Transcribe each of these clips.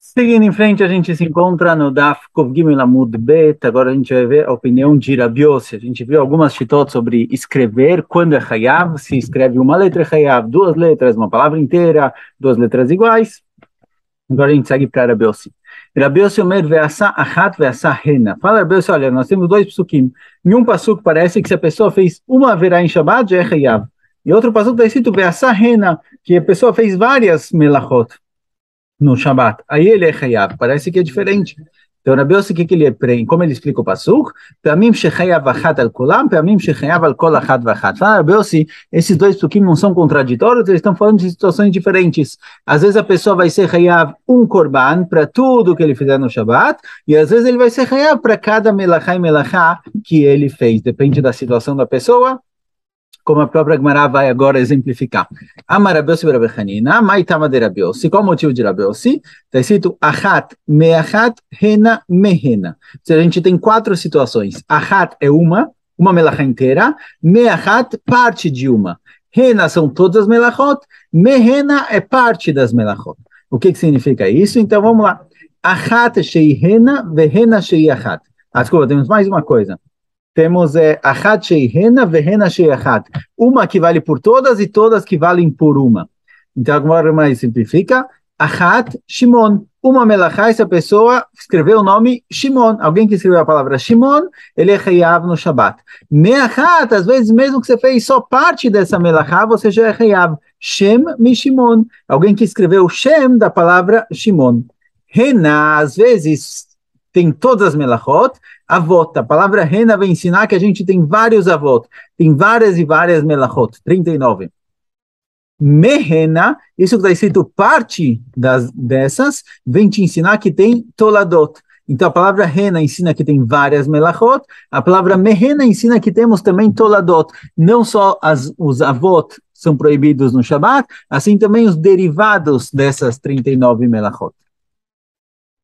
Seguindo em frente, a gente se encontra no Daf Kuf Gimel Amud Bet. Agora a gente vai ver a opinião de Rabi Yossi. A gente viu algumas shitot sobre escrever, quando é Hayav, se escreve uma letra é Hayav, duas letras, uma palavra inteira, duas letras iguais. Agora a gente segue para Rabi Yossi. Rabi Yossi Omer ve'asa achat ve'asa hena. Fala Rabi Yossi, olha, nós temos dois psukim. Em um pasuk parece que se a pessoa fez uma verá em Shabbat, já é Hayav. E outro pasuk está escrito ve'asa hena, que a pessoa fez várias melachot no Shabat, aí ele é Hayav, parece que é diferente. Então, Rabi Yossi, o que ele aprende? Como ele explica o Pasuk? Pe'amim shechayav achat al kolam, pe'amim shechayav al kol achat v'achat. Fala, Rabi Yossi, esses dois Psukim não são contraditórios, eles estão falando de situações diferentes. Às vezes a pessoa vai ser Hayav um korban para tudo que ele fizer no Shabat, e às vezes ele vai ser Hayav para cada melachá e melachá que ele fez. Depende da situação da pessoa, como a própria Gemara vai agora exemplificar. Amar Rabi Yossi Rabi Hanina, Maitama de Rabi Yossi. Qual o motivo de Rabi Yossi? Está escrito achat, meachat, hena, mehena. Ou seja, a gente tem quatro situações. Achat é uma melachá inteira. Meachat, parte de uma. Hena são todas as melachot. Mehena é parte das melachot. O que significa isso? Então vamos lá. Achat shei hena, vehena shei achat. Desculpa, temos mais uma coisa. Temos achat shei hena vehena shei achat. Uma que vale por todas e todas que valem por uma. Então, agora mais simplifica. Achat Shimon. Uma melachá, essa pessoa escreveu o nome Shimon. Alguém que escreveu a palavra Shimon, ele é Hayav no Shabat. Meachat, às vezes mesmo que você fez só parte dessa melachá, você já é Hayav. Shem mi Shimon. Alguém que escreveu Shem da palavra Shimon. Hena, às vezes tem todas as melachot. Avot, a palavra rena vem ensinar que a gente tem vários avot, tem várias e várias melachot, 39. Mehena, isso que está escrito parte dessas, vem te ensinar que tem toladot. Então a palavra rena ensina que tem várias melachot, a palavra mehena ensina que temos também toladot. Não só os avot são proibidos no Shabat, assim também os derivados dessas 39 melachot.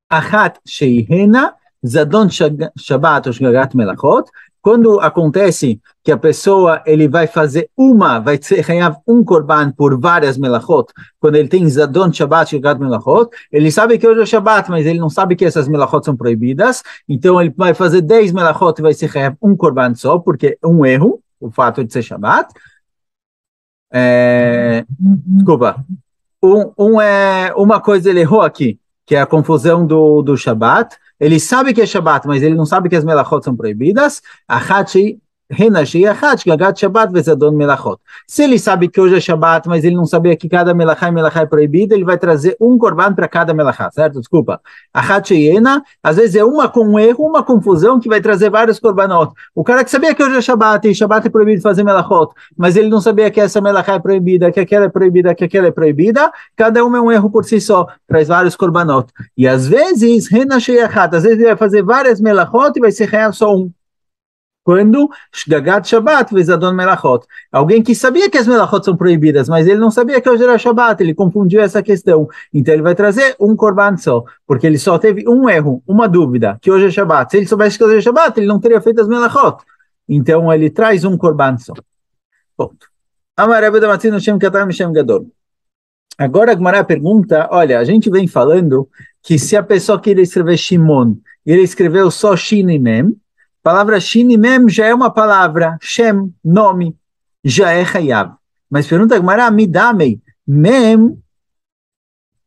Achat sheihena, Zadon Shabbat ou Shgagat Melachot, quando acontece que a pessoa ele vai ser Hayav um korban por várias melachot, quando ele tem Zadon Shabbat, Shgagat Melachot, ele sabe que hoje é Shabbat, mas ele não sabe que essas melachot são proibidas, então ele vai fazer 10 melachot e vai ser Hayav um korban só, porque é um erro, o fato de ser Shabbat. Desculpa, uma coisa ele errou aqui, que é a confusão do Shabbat. Ele sabe que é Shabbat, mas ele não sabe que as melachot são proibidas. Achat hena shei achat, gagat Shabbat vezadon melachot. Se ele sabe que hoje é Shabbat, mas ele não sabia que cada melachá e melachá é proibida, ele vai trazer um korban para cada melachá, certo? Desculpa. Achat shei hena, às vezes é uma com um erro, uma confusão que vai trazer vários korbanot. O cara que sabia que hoje é Shabbat, e Shabbat é proibido fazer melachot, mas ele não sabia que essa melachá é proibida, que aquela é proibida, que aquela é proibida, cada uma é um erro por si só, traz vários korbanot. E às vezes, hena shei achat, às vezes ele vai fazer várias melachot e vai ser real só um. Quando Shgagat Shabbat vezadon melachot. Alguém que sabia que as melachot são proibidas, mas ele não sabia que hoje era Shabbat, ele confundiu essa questão. Então ele vai trazer um korban só, porque ele só teve um erro, uma dúvida, que hoje é Shabbat. Se ele soubesse que hoje é Shabbat, ele não teria feito as melachot. Então ele traz um korban só. Ponto. Amar Rebbe Damatzin Shem Katam Shem Gadol. Agora a Gemara pergunta, olha, a gente vem falando que se a pessoa queria escrever Shimon, ele escreveu só Shin e Mem, a palavra Shin e Mem já é uma palavra, Shem, nome, já é Hayav. Mas pergunta a Gemara, Midamei, Mem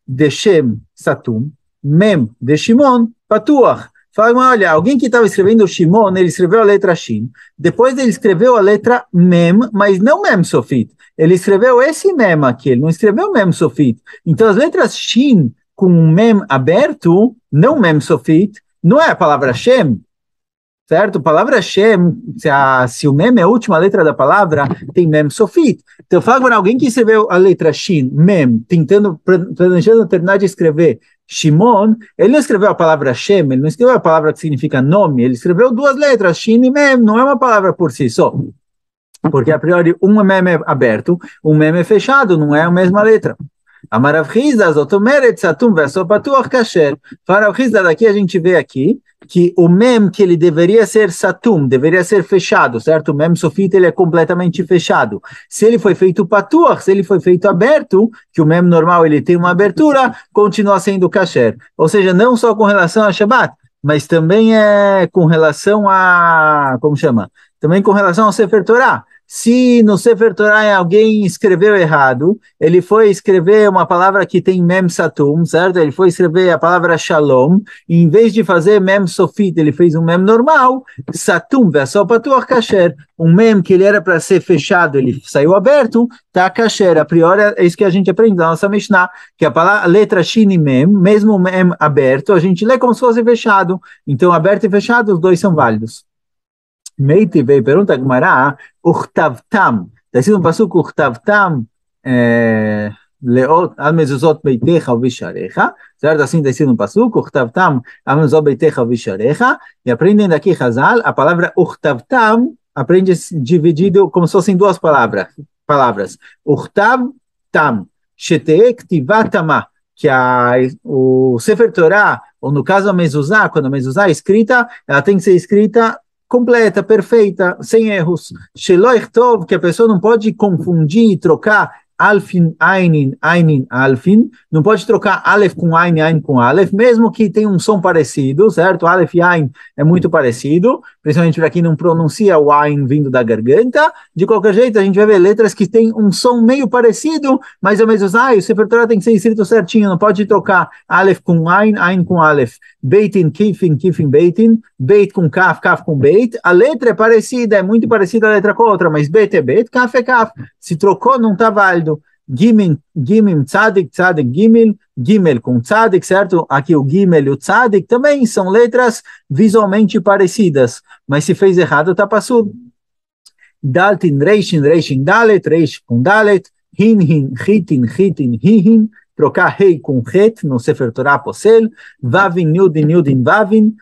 de Shem, Satum, Mem de Shimon, Patuach. Fala, olha, alguém que estava escrevendo Shimon, ele escreveu a letra Shin, depois ele escreveu a letra Mem, mas não Mem Sofit. Ele escreveu esse Mem aqui, ele não escreveu Mem Sofit. Então as letras Shin com Mem aberto, não Mem Sofit, não é a palavra Shem, certo? A palavra Shem, se o Mem é a última letra da palavra, tem Mem Sofit. Então fala agora, alguém que escreveu a letra Shin, Mem, planejando terminar de escrever Shimon, ele não escreveu a palavra Shem, ele não escreveu a palavra que significa nome, ele escreveu duas letras, Shin e Mem, não é uma palavra por si só. Porque a priori um Mem é aberto, um Mem é fechado, não é a mesma letra. Amarav Chizda, Zotomeret, Satum, Verso Patuach, Kasher. Farav Chizda, daqui a gente vê aqui, que o mem que ele deveria ser satum, deveria ser fechado, certo? O mem sofita ele é completamente fechado. Se ele foi feito patuach, se ele foi feito aberto, que o mem normal ele tem uma abertura, continua sendo kasher. Ou seja, não só com relação a Shabbat, mas também é com relação a, como chama? Também com relação ao Sefer Torah. Se no Sefer Torah alguém escreveu errado, ele foi escrever uma palavra que tem mem satum, certo? Ele foi escrever a palavra shalom, e em vez de fazer mem sofit, ele fez um mem normal, satum, versal patuach kasher, um mem que ele era para ser fechado, ele saiu aberto, tá kasher. A priori é isso que a gente aprende na nossa Mishnah, que a letra shin e mem, mesmo o mem aberto, a gente lê como se fosse fechado. Então, aberto e fechado, os dois são válidos. Meiti veio pergunta Gemara, Uchtavtam, está escrito no passuco Uchtavtam, leot al mezuzot beitecha uvisharecha, certo? Assim está escrito no passuco, Uchtavtam al mezuzot beitecha uvisharecha, e aprendem daqui Hazal, a palavra Uchtavtam, aprende dividido como se fossem duas palavras, Uchtavtam, Shetee Ktivatama, que o Sefer Torah, ou no caso a mezuzá, quando a mezuzá é escrita, ela tem que ser escrita completa, perfeita, sem erros. Sheloich tov, que a pessoa não pode confundir e trocar alfin, ainin, ainin, alfin, não pode trocar alef com ain, ain com alef, mesmo que tenha um som parecido, certo? Alef e ain é muito parecido, principalmente para quem não pronuncia o ain vindo da garganta. De qualquer jeito, a gente vai ver letras que têm um som meio parecido, mas ao mesmo tempo, o Sefer Torah tem que ser escrito certinho, não pode trocar alef com ain, ain com alef, beitin, kifin, kifin, beitin, beit com kaf, kaf com beit. A letra é parecida, é muito parecida a letra com a outra, mas beit é beit, kaf é kaf. Se trocou, não está válido. Gimel, Gimel, Tzadik, Tzadik, Gimel, Gimel com Tzadik, certo? Aqui o Gimel e o Tzadik também são letras visualmente parecidas, mas se fez errado, está passando. Daltin, Reishin, Reishin, Dalet, Reish com Dalet, Hin, Hin, Hitin, Hitin, Hihin, trocar Rei com Het no Sefer Torah Posel, Vavin, Yudin, Yudin, Vavin,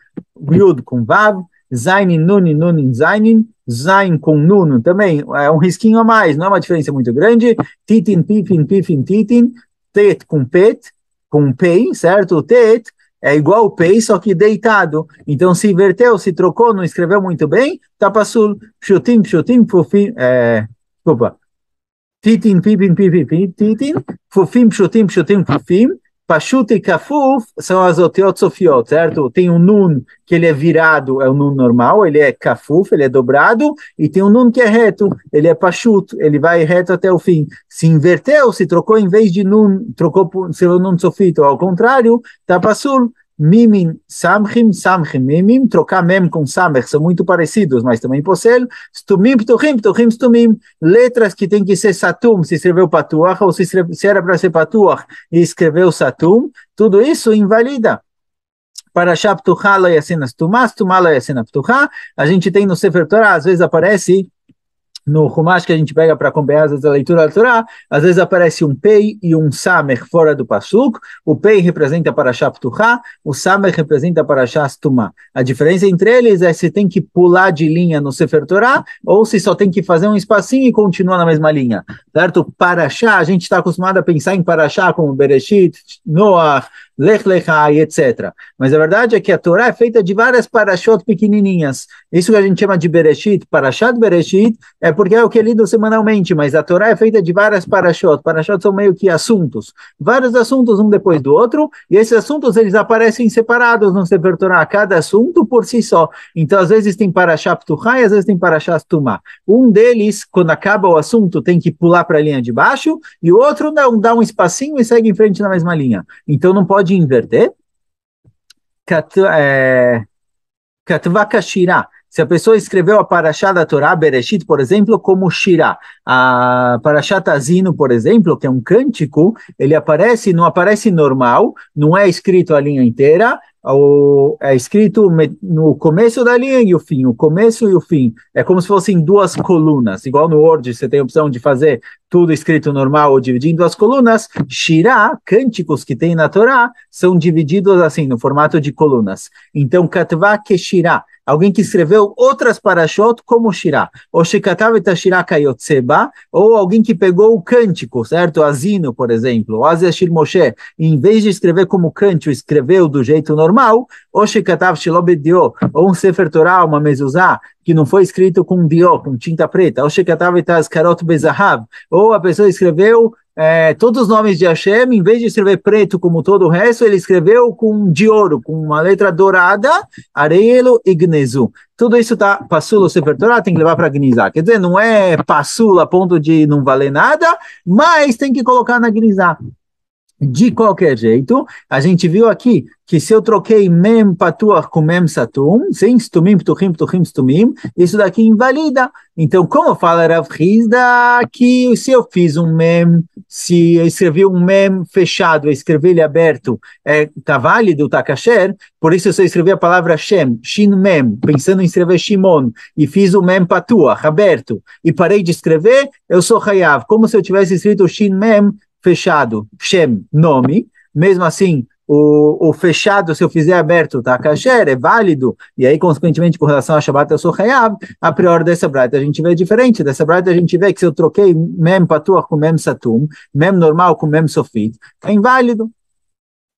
Yud com Vav, Zainin, Nunin, Nunin, Zainin, Zain com Nuno também, é um risquinho a mais, não é uma diferença muito grande. Titin, Pifin, Pifin, Titin, Tet com Pet, com Pei, certo? O Tet é igual o Pei, só que deitado. Então, se inverteu, se trocou, não escreveu muito bem, tá passul, Pshutim, Pshutim, Fufim, desculpa, Titin, Pipin, Pipin, Titin, Fufim, Pshutim, Pshutim, Fufim, Pashut e Kafuf são as otiot sofiot, certo? Tem um nun que ele é virado, é o nun normal, ele é Kafuf, ele é dobrado, e tem um nun que é reto, ele é Pashut, ele vai reto até o fim. Se inverteu, se trocou em vez de nun, trocou por seu nun sofito, ao contrário, tá passul, Mimin, Samchim, Samchim, Mimim, trocar mem com Samech, são muito parecidos, mas também possel, Stumim, Ptuchim, Ptuchim, Stumim, letras que tem que ser Satum, se escreveu Patuach, ou se era para ser Patuach e escreveu Satum, tudo isso invalida. Parashá Ptuchá, la yasena Stumá, Stumá, la yasena Ptuchá, a gente tem no Sefer Torah, às vezes aparece no Humash que a gente pega para acompanhar às vezes a leitura da Torá, às vezes aparece um Pei e um Samech fora do Pasuk, o Pei representa Parashá Ptuchá, o Samech representa Parashá Stumá. A diferença entre eles é se tem que pular de linha no Sefer Torah, ou se só tem que fazer um espacinho e continua na mesma linha, certo? Parashá, a gente está acostumado a pensar em Parashá como Bereshit, Noach, Lech Lechai, etc. Mas a verdade é que a Torá é feita de várias parashot pequenininhas. Isso que a gente chama de Bereshit, Parashat Bereshit, é porque é o que é lido semanalmente, mas a Torá é feita de várias parashot. Parashot são meio que assuntos. Vários assuntos um depois do outro, e esses assuntos eles aparecem separados no Sefer Torá, cada assunto por si só. Então, às vezes tem Parashá Ptuchá e às vezes tem Parashá Stumá. Um deles, quando acaba o assunto, tem que pular para a linha de baixo, e o outro não, dá um espacinho e segue em frente na mesma linha. Então, não pode inverter. Katvaka Shirah. Se a pessoa escreveu a Parashá da Torá, Bereshit, por exemplo, como Shirah. A Parashá Tazino, por exemplo, que é um cântico, ele aparece, não aparece normal, não é escrito a linha inteira, é escrito no começo da linha e o fim, o começo e o fim. É como se fossem duas colunas, igual no Word, você tem a opção de fazer tudo escrito normal ou dividir em duas colunas. Shirah, cânticos que tem na Torá, são divididos assim, no formato de colunas. Então, Katvá Keshirah. alguém que escreveu outras parashot como Shirah, ou Shekatav et Shirah Kayotze Ba, ou alguém que pegou o cântico, certo? Azino, por exemplo, o Aziashir Moshe, em vez de escrever como cântico, escreveu do jeito normal, ou Shekatav Shiloh Dio, ou um Sefer Torah, uma mezuzá, que não foi escrito com dio, com tinta preta, ou Shekatav et Azkarot Bezahav, ou a pessoa escreveu todos os nomes de Hashem, em vez de escrever preto como todo o resto, ele escreveu de ouro, com uma letra dourada, Areielo e Gnezu. Tudo isso está passulo Sefer Torah, tem que levar para Gnizá. Quer dizer, não é passulo a ponto de não valer nada, mas tem que colocar na Gnizá. De qualquer jeito, a gente viu aqui que se eu troquei mem patuach com mem satum, sim, stumim, ptuchim, ptuchim, stumim, isso daqui invalida. Então, como fala Rav Hizda, que se eu fiz um mem, se eu escrevi um mem fechado, eu escrevi ele aberto, tá válido, tá kasher, por isso se eu escrevi a palavra Shem, Shin Mem, pensando em escrever Shimon, e fiz o mem patuach, aberto, e parei de escrever, eu sou Hayav, como se eu tivesse escrito Shin Mem, fechado, Shem, nome, mesmo assim, o fechado, se eu fizer aberto, tá kasher, é válido, e aí, consequentemente, com relação a Shabbat, eu sou Hayav, a priori dessa braita a gente vê diferente, dessa braita a gente vê que se eu troquei mem patuach com mem satum, mem normal com mem sofit, é inválido.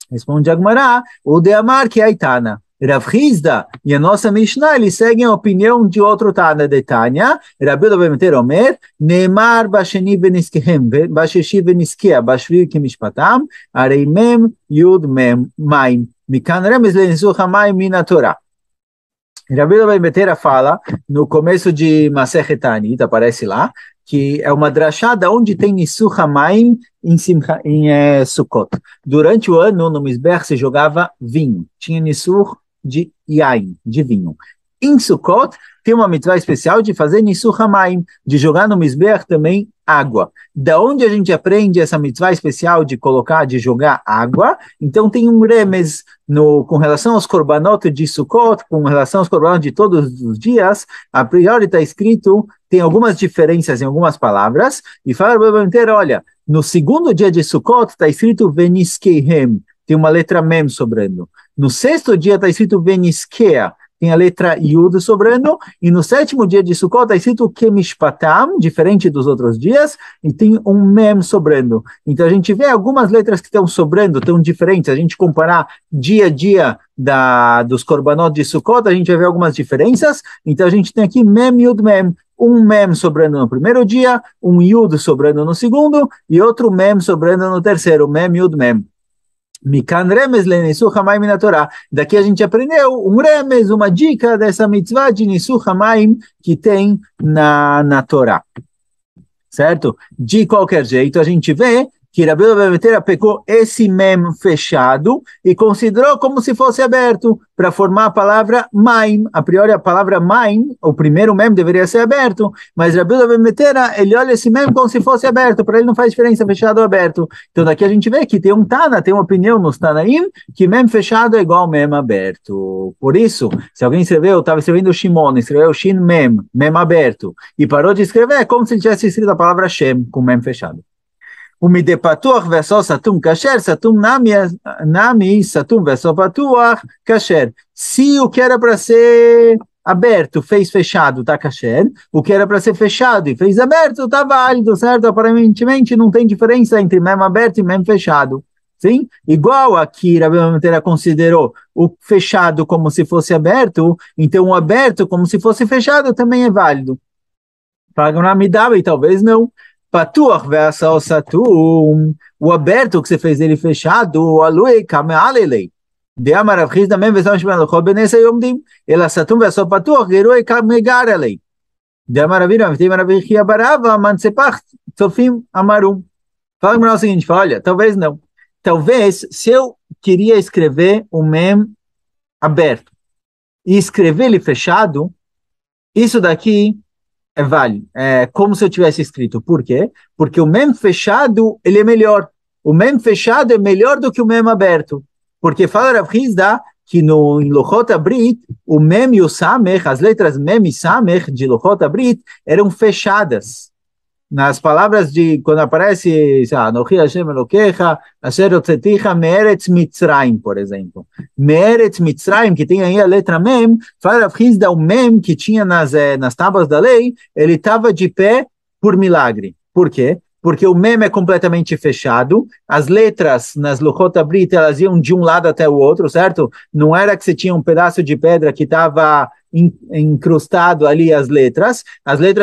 Responde Agmará, o de Amar que é Aitana. Rav Hizda e a nossa Mishnah, eles seguem a opinião de outro Tana de Tanya, Rabi Uda Bemeter Omer, Neemar Basheni Beniskehem, Basheshi Beniskia, Bashvi Kimishpatam, Arei Mem, Yud Mem, Maim, Mikan Remes Lenizuch Hamayim Mina Torah. Rabi Uda Bemeter fala, no começo de Masechet Ta'anit, aparece lá, que é uma drachada onde tem Nisuch Hamayim em Sukkot. Durante o ano, no Mizbeach, se jogava vinho. Tinha Nisuch de Yain, de vinho. Em Sukkot, tem uma mitzvah especial de fazer Nisuch Hamayim, de jogar no Mizbeach também água. Da onde a gente aprende essa mitzvah especial de colocar, de jogar água? Então tem um remes com relação aos korbanot de Sukkot, com relação aos korbanot de todos os dias, a priori está escrito, tem algumas diferenças em algumas palavras, e fala o inteiro, olha, no segundo dia de Sukkot está escrito Veniskeihem, tem uma letra Mem sobrando. No sexto dia está escrito Veniskea, tem a letra Yud sobrando, e no sétimo dia de Sukkot está escrito Kemishpatam, diferente dos outros dias, e tem um Mem sobrando. Então a gente vê algumas letras que estão sobrando, estão diferentes, a gente comparar dia a dia dos korbanot de Sukkot, a gente vai ver algumas diferenças, então a gente tem aqui Mem, Yud, Mem, um Mem sobrando no primeiro dia, um Yud sobrando no segundo, e outro Mem sobrando no terceiro, Mem, Yud, Mem. Mikan remes le Nisuch Hamayim na Torá. Daqui a gente aprendeu um remes, uma dica dessa mitzvah de Nisuch Hamayim que tem na Torá. Certo? De qualquer jeito, a gente vê que Rabi Uda Bemeter pegou esse mem fechado e considerou como se fosse aberto para formar a palavra maim. A priori a palavra maim, o primeiro mem deveria ser aberto, mas Rabi Uda Bemeter, ele olha esse mem como se fosse aberto, para ele não faz diferença fechado ou aberto. Então daqui a gente vê que tem um Tana, tem uma opinião nos Tanaim, que mem fechado é igual mem aberto. Por isso, se alguém escreveu, estava escrevendo Shimon, escreveu Shin mem, mem aberto, e parou de escrever, é como se tivesse escrito a palavra Shem, com mem fechado. O mide patuach verso satum kasher, satum nami satum verso patuach kasher. Se o que era para ser aberto fez fechado, tá kasher. O que era para ser fechado e fez aberto, tá válido, certo? Aparentemente não tem diferença entre mem aberto e mem fechado. Sim? Igual aqui, Rabi Uda considerou o fechado como se fosse aberto, então o aberto como se fosse fechado também é válido. Para não me dar, e talvez não. Patuach verso satum, o aberto que você fez ele fechado, alui kamealelei. De amar Rav Hizda mem vesam shman lochol benesa yomdim, ela satum verso patuach geroi kamegarelei. De amar Ravina, v'tim Rav Chia barava mansepach tzofim amarum. Fala para nós o seguinte, fala, olha, talvez não. Talvez, se eu queria escrever um mem aberto e escrever ele fechado, isso daqui é válido, é como se eu tivesse escrito. Por quê? Porque o mem fechado, ele é melhor. O mem fechado é melhor do que o mem aberto. Porque fala Rav Hizda que em Lochot Abrit, o mem e o samech, as letras mem e samech de Lochot Abrit eram fechadas. Nas palavras de, quando aparece, Anochi Hashem Elokecha, Asher Hotzeticha Me'eretz Mitzrayim, por exemplo. Meretz Mitzrayim, que tem aí a letra Mem, fala Rav Hizda, o Mem que tinha nas tábuas da lei, ele estava de pé por milagre. Por quê? Porque o mem é completamente fechado, as letras nas Luchot Abrit, elas iam de um lado até o outro, certo? Não era que você tinha um pedaço de pedra que estava incrustado ali as letras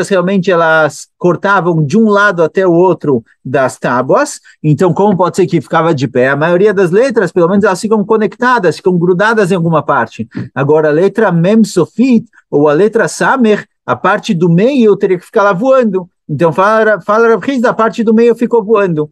realmente elas cortavam de um lado até o outro das tábuas, então como pode ser que ficava de pé? A maioria das letras, pelo menos elas ficam conectadas, ficam grudadas em alguma parte. Agora a letra Mem Sofit, ou a letra Samer, a parte do meio teria que ficar lá voando. Então, fala Rav Hizda, a parte do meio ficou voando.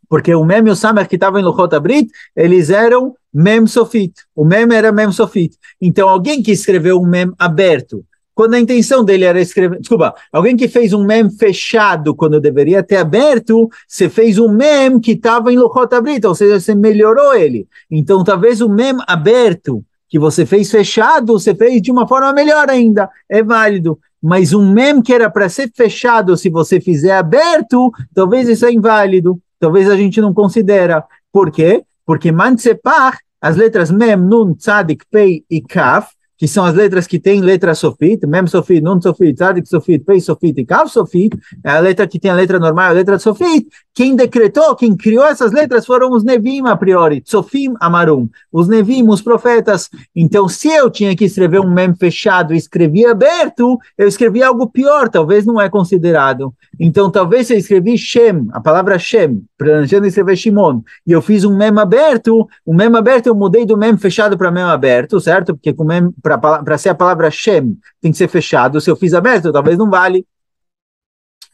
Porque o Mem e o Samer que estavam em Luchot Abrit, eles eram Mem Sofit. O Mem era Mem Sofit. Então, alguém que escreveu um Mem aberto, quando a intenção dele era escrever... Desculpa, alguém que fez um Mem fechado, quando deveria ter aberto, você fez um Mem que estava em Luchot Abrit, ou seja, você melhorou ele. Então, talvez o Mem aberto, que você fez fechado, você fez de uma forma melhor ainda. É válido. Mas um mem que era para ser fechado, se você fizer aberto, talvez isso é inválido. Talvez a gente não considera. Por quê? Porque Mansepar, as letras Mem, Nun, Tzadik, Pei e Kaf, que são as letras que têm letra Sofit, Mem Sofit, Nun Sofit, Tzadik Sofit, Pei Sofit e Kaf Sofit, é a letra que tem a letra normal, a letra Sofit. Quem decretou, quem criou essas letras foram os Nevim a priori, Tsofim Amarum, os Nevim, os profetas. Então, se eu tinha que escrever um mem fechado e escrevi aberto, eu escrevi algo pior, talvez não é considerado. Então, talvez se eu escrevi Shem, a palavra Shem, planejando escrever Shimon, e eu fiz um mem aberto, o mem aberto eu mudei do mem fechado para mem aberto, certo? Porque para ser a palavra Shem tem que ser fechado, se eu fiz aberto, talvez não vale.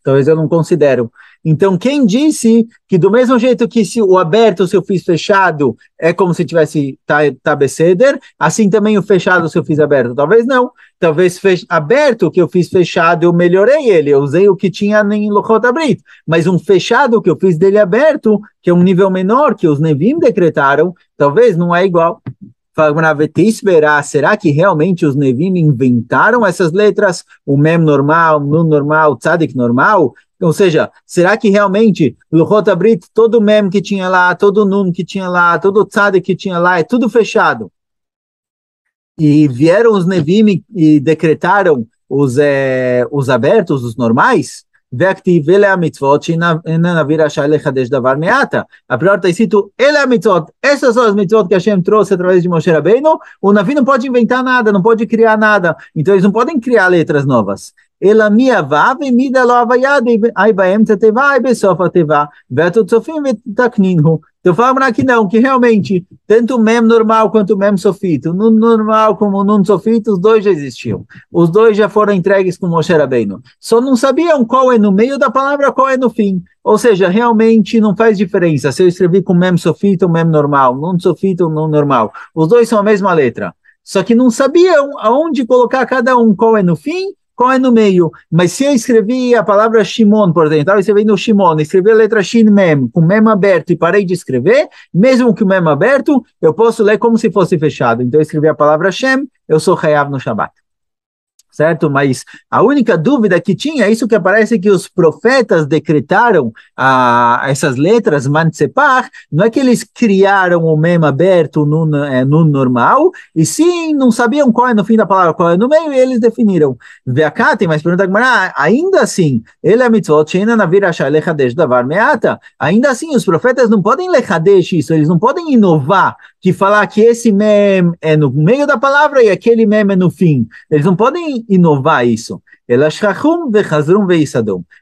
Talvez eu não considero. Então, quem disse que do mesmo jeito que se o aberto, se eu fiz fechado, é como se tivesse tabeceder, assim também o fechado, se eu fiz aberto? Talvez não. Talvez aberto, que eu fiz fechado, eu melhorei ele, eu usei o que tinha em Luchot Abrit. Mas um fechado, que eu fiz dele aberto, que é um nível menor, que os Nevim decretaram, talvez não é igual. Será que realmente os Nevim inventaram essas letras? O Mem normal, Nun normal, Tzadik normal? Ou seja, será que realmente Luchot Abrit, todo Mem que tinha lá, todo Nun que tinha lá, todo Tzadik que tinha lá, é tudo fechado? E vieram os Nevim e decretaram os abertos, os normais? והכתיב אלה המצוות שאיננה נביא רשאי לחדש דבר מעתה. A priori está escrito, אלה המצוות, essas são as mitzvot que Hashem trouxe através de Moshe Rabbeinu, o Navi não pode inventar nada, não pode criar nada, então eles não podem criar letras novas. אלא מי עבה ומידה לא הוויה, אי באמצע תיבה, אי בסוף התיבה, והתוצופים ותקנינו. Então falamos aqui não, que realmente, tanto o mem normal quanto o mem sofito, o nun normal como o nun sofito, os dois já existiam. Os dois já foram entregues com Moshe Rabbeinu. Só não sabiam qual é no meio da palavra, qual é no fim. Ou seja, realmente não faz diferença se eu escrevi com mem sofito ou mem normal, nun sofito ou nun normal. Os dois são a mesma letra. Só que não sabiam aonde colocar cada um, qual é no fim, qual é no meio. Mas se eu escrevi a palavra Shimon, por exemplo, estava escrevendo Shimon, escrevi a letra Shin Mem, com Mem aberto e parei de escrever, mesmo que o Mem aberto, eu posso ler como se fosse fechado. Então eu escrevi a palavra Shem, eu sou Hayav no Shabbat. Certo? Mas a única dúvida que tinha, isso que aparece que os profetas decretaram essas letras, Mansepar, não é que eles criaram o mem aberto no normal, e sim, não sabiam qual é no fim da palavra, qual é no meio, e eles definiram. Ve'aká, tem mais pergunta, ainda assim, ele é mitzvot, she'ena navir rashai lechadesh davar me'ata, ainda assim, os profetas não podem lechadesh isso, eles não podem inovar, que falar que esse mem é no meio da palavra e aquele mem é no fim. Eles não podem inovar isso.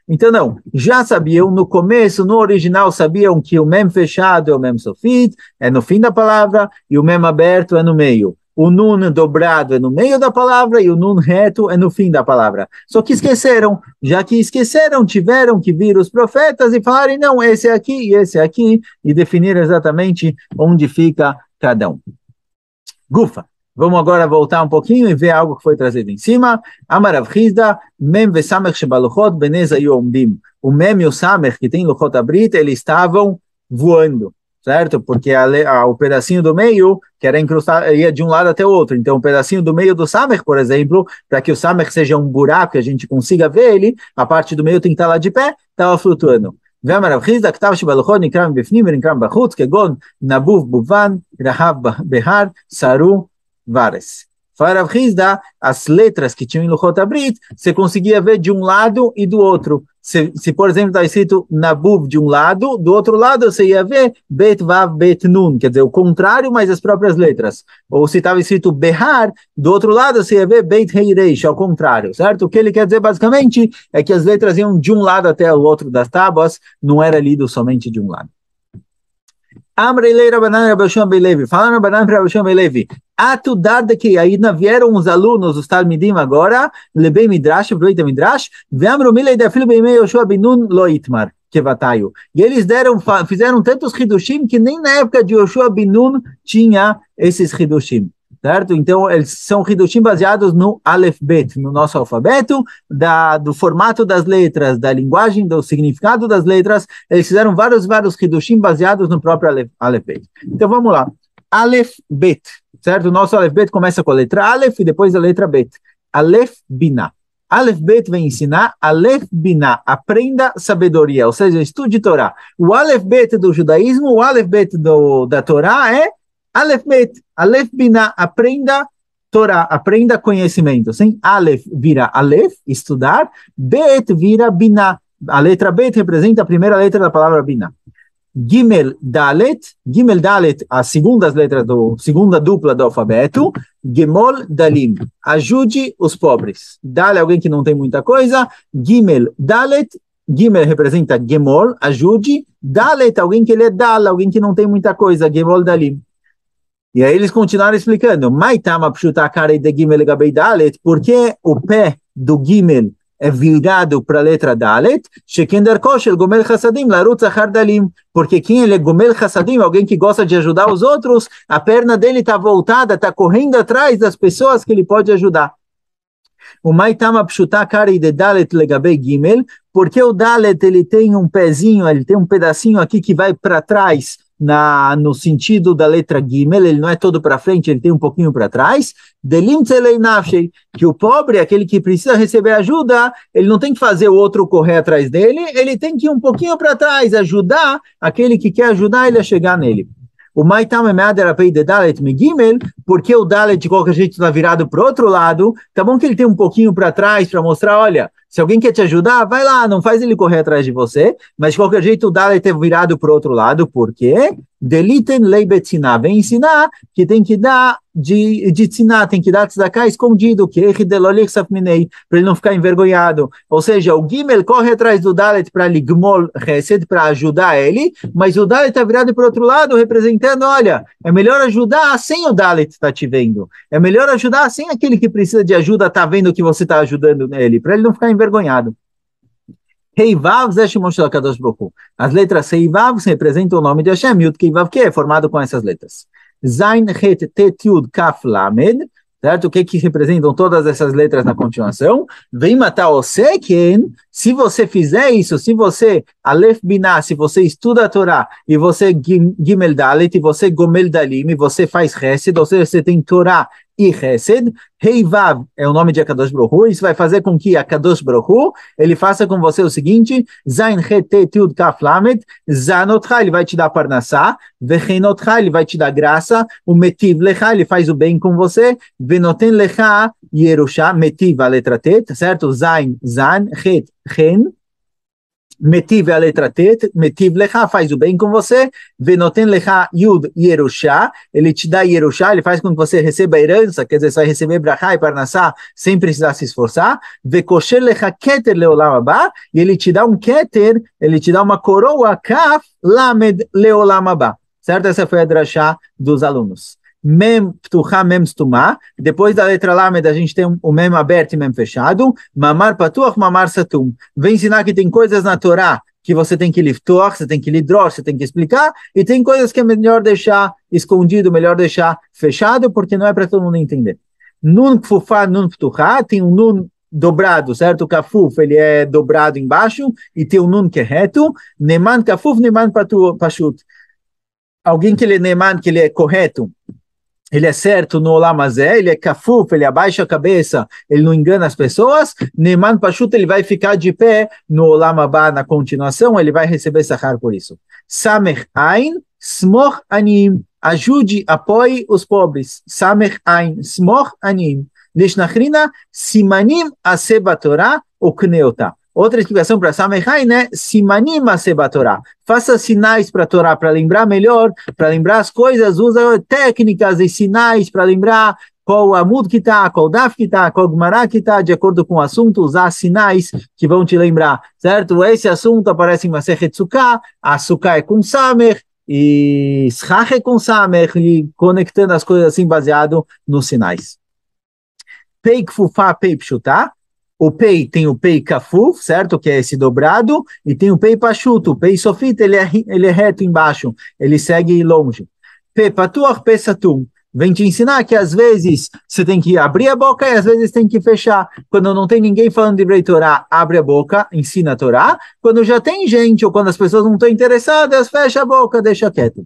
Então não, já sabiam no começo, no original sabiam que o mem fechado é o mem sofit, é no fim da palavra, e o mem aberto é no meio. O nun dobrado é no meio da palavra e o nun reto é no fim da palavra. Só que esqueceram, já que esqueceram, tiveram que vir os profetas e falarem, não, esse é aqui e esse é aqui, e definir exatamente onde fica cada um. Gufa. Vamos agora voltar um pouquinho e ver algo que foi trazido em cima. Amar Rav Hizda, Mem ve Samech shebaluchot benez hayu omdim. O Mem e o Samech que tem Luchot Abrit, eles estavam voando, certo? Porque o pedacinho do meio, que era incrustado, ia de um lado até o outro. Então, o pedacinho do meio do Samech, por exemplo, para que o Samech seja um buraco, que a gente consiga ver ele, a parte do meio tem que estar lá de pé, estava flutuando. ואמר רב חיסדא, כתב שבהלכות נקרא מבפנים ונקרא מבחוץ, כגון נבוב בובן, רהב בהר, saru vares. Fala Rav Hizda, as letras que tinham em Luchot Abrit, você conseguia ver de um lado e do outro. Se por exemplo, está escrito Nabub de um lado, do outro lado você ia ver Bet Vav Bet Nun, quer dizer, o contrário, mas as próprias letras. Ou se estava escrito Behar, do outro lado você ia ver Beit Rei Reish, ao contrário, certo? O que ele quer dizer basicamente é que as letras iam de um lado até o outro das tábuas, não era lido somente de um lado. Amrei Rabanan Rabashon Belevi, falando Rabanan para Rabashon Belevi, dada que ainda vieram os alunos, os Talmidim agora, Lebei Midrash, pro Eita Midrash, Veamro Milei da filho Beimei Yoshua Binun Loitmar, Kevatayu. E eles fizeram tantos Hidushim que nem na época de Yoshua Binun tinha esses Hidushim. Certo? Então, eles são Hidushim baseados no Aleph Bet, no nosso alfabeto, do formato das letras, da linguagem, do significado das letras. Eles fizeram vários Hidushim baseados no próprio Aleph Bet. Então, vamos lá. Aleph Bet, certo? O nosso Aleph Bet começa com a letra Aleph e depois a letra Bet. Aleph Binah. Aleph Bet vem ensinar Aleph Binah, aprenda sabedoria, ou seja, estude Torá. O Aleph Bet do judaísmo, o Aleph Bet da Torá é Aleph Bet, Aleph Binah, aprenda Torá, aprenda conhecimento. Sim? Aleph vira Aleph, estudar, Bet vira Binah. A letra Bet representa a primeira letra da palavra Binah. Gimel Dalet, as segunda dupla do alfabeto, Gemol Dalim, ajude os pobres. Dal é alguém que não tem muita coisa, Gimel Dalet, Gimel representa Gemol, ajude, Dalet, alguém que ele é Dal, alguém que não tem muita coisa, Gemol Dalim. E aí eles continuaram explicando, Maitama pshuta karei de Gimel gabei Dalet, porque o pé do Gimel é virado para a letra Dalet, Sheken derko shel Gomel Chassadim larutz achar Dalim, porque quem ele é Gomel Chassadim, alguém que gosta de ajudar os outros, a perna dele está voltada, está correndo atrás das pessoas que ele pode ajudar. O Maitama pshuta karei de Dalet legabei Gimel, porque o Dalet ele tem um pezinho, ele tem um pedacinho aqui que vai para trás, no sentido da letra Gimel, ele não é todo para frente, ele tem um pouquinho para trás, Delim Tzelei Nafshei, que o pobre, aquele que precisa receber ajuda, ele não tem que fazer o outro correr atrás dele, ele tem que ir um pouquinho para trás, ajudar aquele que quer ajudar ele a chegar nele. O Maitam Emeaderapei de Dalet Megimel, porque o Dalet de qualquer jeito está virado para o outro lado, tá bom que ele tem um pouquinho para trás para mostrar, olha, se alguém quer te ajudar, vai lá, não faz ele correr atrás de você, mas de qualquer jeito o Dalet é virado para o outro lado, por quê? Deliten lei betziná, vem ensinar que tem que dar de tziná, tem que dar tzedakah escondido, que para ele não ficar envergonhado. Ou seja, o Gimel corre atrás do Dalet para ligmol chesed, para ajudar ele, mas o Dalet está virado para o outro lado, representando, olha, é melhor ajudar sem o Dalet estar te vendo. É melhor ajudar sem aquele que precisa de ajuda estar vendo que você está ajudando ele, para ele não ficar envergonhado. Heivav Zé Shimon Shel HaKadosh Baruch Hu. As letras Heivav representam o nome de Hashem, Yud Keivav, que é formado com essas letras. Zain Het Tet Yud Kaf Lamed, certo? O que representam todas essas letras na continuação? Vem matar o Seken, se você fizer isso, se você Aleph Binah, se você estuda a Torá, e você Gimel Dalet, e você Gomel Dalim, e você faz Chesed, ou seja, você tem Torá e Chesed, Heivav é o nome de Akadosh Baruch Hu, isso vai fazer com que Akadosh Baruch Hu, ele faça com você o seguinte, Zain Het Tet Yud Kaf Lamed, Zanotcha, ele vai te dar Parnassá, Vechenotcha, ele vai te dar graça, o Metiv Lecha, ele faz o bem com você, Venoten Lecha Yerusha, Metiv a letra Tet, certo? Zain, Zan, Het, Chen, Metiv é a letra Tet, Metiv Lecha faz o bem com você, Venoten Lecha Yud Yerusha, ele te dá Yerusha, ele faz com que você receba a herança, quer dizer, você vai receber Brachá e Parnassá sem precisar se esforçar, Vekosher Lecha Keter Leolam Abba, e ele te dá um Keter, ele te dá uma coroa Kaf Lamed Leolam Abba, certo? Essa foi a drachá dos alunos. Mem ptuchá, mem stumá. Depois da letra Lamed, a gente tem o mem aberto e mem fechado. Mamar patuach, mamar satum. Vem ensinar que tem coisas na Torá que você tem que liftoach, você tem que lidror, você tem que explicar, e tem coisas que é melhor deixar escondido, melhor deixar fechado, porque não é para todo mundo entender. Nun kfufá, nun ptuchá, tem um nun dobrado, certo? O kafuf, ele é dobrado embaixo, e tem um nun que é reto. Neman kafuf, neman pashut. Alguém que ele é neman, que ele é correto, ele é certo no Olam Hazé, ele é kafuf, ele abaixa a cabeça, ele não engana as pessoas. Neman Pashut, ele vai ficar de pé no Olam Abá, na continuação, ele vai receber sahar por isso. Samech Ain, Smoch Anim, ajude, apoie os pobres. Samech Ain, Smoch Anim. Lishnachrina, Simanim Aseba Torah, Ukneota. Outra explicação para Samechai, né? Simanim Aseba Torah. Faça sinais para a Torá, para lembrar melhor, para lembrar as coisas, usa técnicas e sinais para lembrar qual amud que está, qual daf que está, qual gmará que está, de acordo com o assunto, usar sinais que vão te lembrar, certo? Esse assunto aparece em Masechet Sukkah, a Sukkah é com Samer, e Schach é com Samer, e conectando as coisas assim baseado nos sinais. Pei Kfufá, Pei Pshutá. O Pei tem o Pei Kafuf, certo? Que é esse dobrado, e tem o Pei Pachuto. O Pei Sofita, ele é reto embaixo, ele segue longe. Pei Patuach, Pei Satum. Vem te ensinar que às vezes você tem que abrir a boca e às vezes tem que fechar. Quando não tem ninguém falando de Torá, abre a boca, ensina a Torá. Quando já tem gente ou quando as pessoas não estão interessadas, fecha a boca, deixa quieto.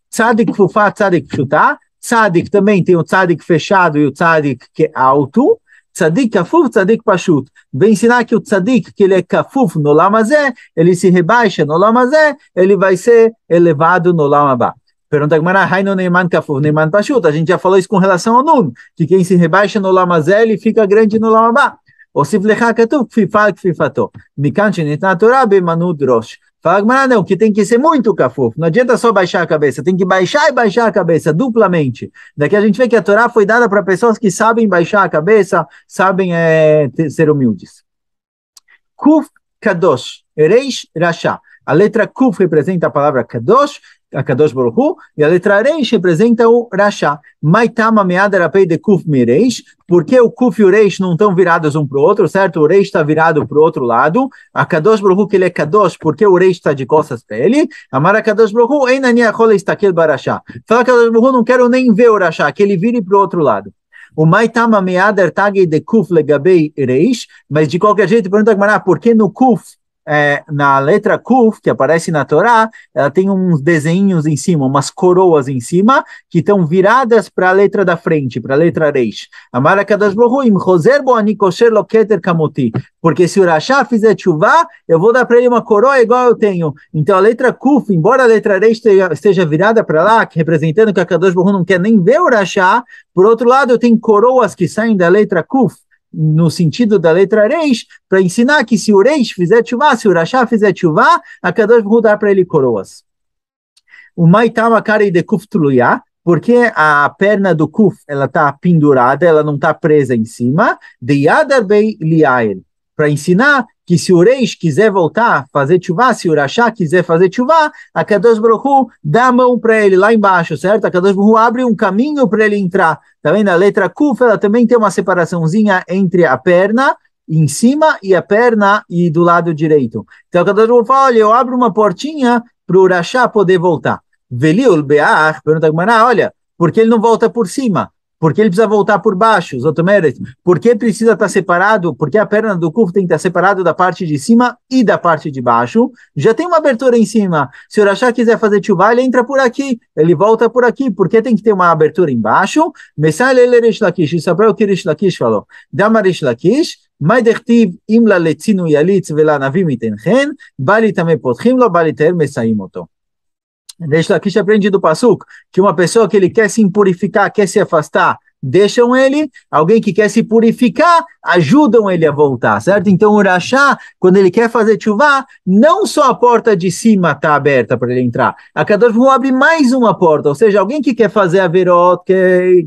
Tzadik Kfufá, Tzadik Pshutá. Tzadik também tem o Tzadik fechado e o Tzadik que é alto. Tzadik Kafuf, Tzadik Pashut. Vem ensinar que o Tzadik, que ele é Kafuf no Olam Hazé, ele se rebaixa no Olam Hazé, ele vai ser elevado no Olam Abá. Pergunta Gemara, Haino Neiman Kafuf, Neiman Pashut. A gente já falou isso com relação ao Nun, que quem se rebaixa no Olam Hazé, ele fica grande no Olam Abá. Osif Lecha Katuv, Kfifal Kfifato. Mikan Shenitna Torah, Bemanud Rosh. Fala Gemara, não, que tem que ser muito kafuf. Não adianta só baixar a cabeça, tem que baixar e baixar a cabeça, duplamente. Daqui a gente vê que a Torá foi dada para pessoas que sabem baixar a cabeça, sabem ser humildes. Kuf Kadosh, Reish Rasha. A letra Kuf representa a palavra Kadosh, a Kadosh Baruch Hu, e a letra Reish representa o Rasha. Maitama meadar apei de Kuf me Reish, porque o Kuf e o Reish não estão virados um para o outro, certo? O Reish está virado para o outro lado. A Kadosh Baruch Hu, que ele é Kadosh, porque o Reish está de costas para ele. Amar a Kadosh Baruch Hu, Einani achole istakel barasha. Fala Kadosh Baruch Hu, não quero nem ver o Rasha, que ele vire para o outro lado. O Maitama meadar tagei de Kuf legabei Reish, mas de qualquer jeito, pergunta a Gemara, por que no Kuf, na letra Kuf, que aparece na Torá, ela tem uns desenhos em cima, umas coroas em cima, que estão viradas para a letra da frente, para a letra Reish. Amara Kadosh Baruch Hu, im choser bo ani kosher lo keter kamoti. Porque se o Rasha fizer tchuvá, eu vou dar para ele uma coroa igual eu tenho. Então a letra Kuf, embora a letra Reish esteja virada para lá, representando que a Kadosh Baruch Hu não quer nem ver o Rasha, por outro lado eu tenho coroas que saem da letra Kuf, no sentido da letra Reish, para ensinar que se o Reish fizer tchuvá, se o Rasha fizer tchuvá, a Kadosh Baruch Hu dá para ele coroas. O Maitama Karei de Kuf Tluyá, porque a perna do Kuf, ela está pendurada, ela não está presa em cima, de Yadar Bei Liael, para ensinar que se o Reish quiser voltar, fazer tchuvá, se o Rasha quiser fazer tchuvá, a Kadosh Baruch Hu dá a mão para ele lá embaixo, certo? A Kadosh Baruch Hu abre um caminho para ele entrar. Tá vendo? A letra Kuf, ela também tem uma separaçãozinha entre a perna em cima e a perna e do lado direito. Então a Kadosh Baruch Hu fala, olha, eu abro uma portinha para o Rasha poder voltar. Veliul Be'ach, pergunta a Gemara, olha, por que ele não volta por cima? Por que ele precisa voltar por baixo? Por que precisa estar separado? Porque a perna do Kuf tem que estar separado da parte de cima e da parte de baixo. Já tem uma abertura em cima. Se o Rasha quiser fazer tchuvá, ele entra por aqui, ele volta por aqui. Por que tem que ter uma abertura embaixo? Messai lele Rish Lakish. Isso é o que Rish Lakish falou. Dama Rish Lakish, Maidertiv imla letzinu yalitz vela navim itenchen, bali tamei potchim lo, bali ter mesaim oto. Rish Lakish aprende do Pasuk que uma pessoa que ele quer se impurificar, quer se afastar, deixam ele, alguém que quer se purificar, ajudam ele a voltar, certo? Então o Rasha, quando ele quer fazer tchuvá, não só a porta de cima está aberta para ele entrar, a Kadosh Baruch Hu abre mais uma porta, ou seja, alguém que quer fazer averot,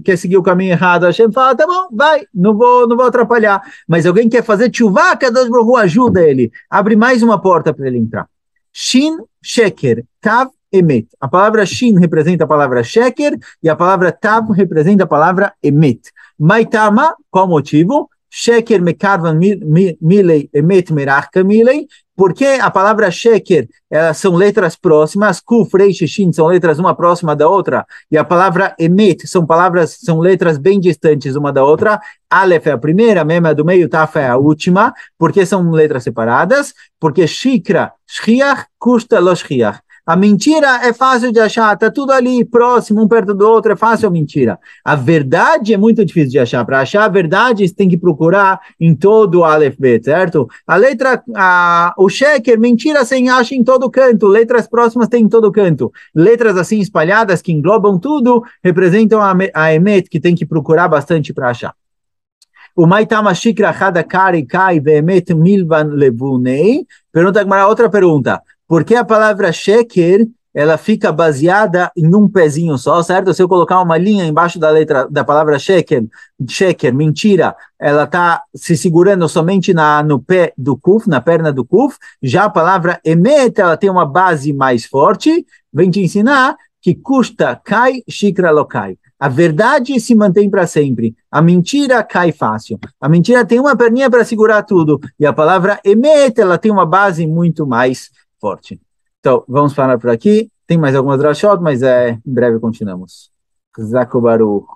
quer seguir o caminho errado, Hashem fala, tá bom, vai, não vou atrapalhar, mas alguém que quer fazer tchuvá, a Kadosh Baruch Hu ajuda ele, abre mais uma porta para ele entrar. Shin, Sheker, Tav, Emet. A palavra Shin representa a palavra Sheker e a palavra Tav representa a palavra Emet. Maitama, qual motivo? Sheker mekarvan milei, Emet merachka milei, porque a palavra Sheker, elas são letras próximas, Kuf, Reish e Shin são letras uma próxima da outra, e a palavra Emet são letras bem distantes uma da outra, Aleph é a primeira, Mem é a do meio, Taf é a última, porque são letras separadas, porque Shikra, Shchiach, Kushta lo Shchiach. A mentira é fácil de achar, está tudo ali próximo, um perto do outro, é fácil a mentira. A verdade é muito difícil de achar. Para achar a verdade, você tem que procurar em todo o Aleph Bet, certo? O sheker, mentira, você acha em todo canto. Letras próximas tem em todo canto. Letras assim espalhadas, que englobam tudo, representam a emet, que tem que procurar bastante para achar. O Maitama Shikra Hada Kari Kai Veemet Milvan Levunei. Pergunta Agmará, outra pergunta. Por que a palavra sheker ela fica baseada em um pezinho só, certo? Se eu colocar uma linha embaixo da letra da palavra sheker, mentira, ela está se segurando somente no pé do kuf, na perna do kuf. Já a palavra emet, ela tem uma base mais forte. Vem te ensinar que custa kai shikra lokai. A verdade se mantém para sempre. A mentira cai fácil. A mentira tem uma perninha para segurar tudo. E a palavra emet, ela tem uma base muito mais forte. Então, vamos parar por aqui. Tem mais algumas drashot, mas em breve continuamos. Zaku Baruch.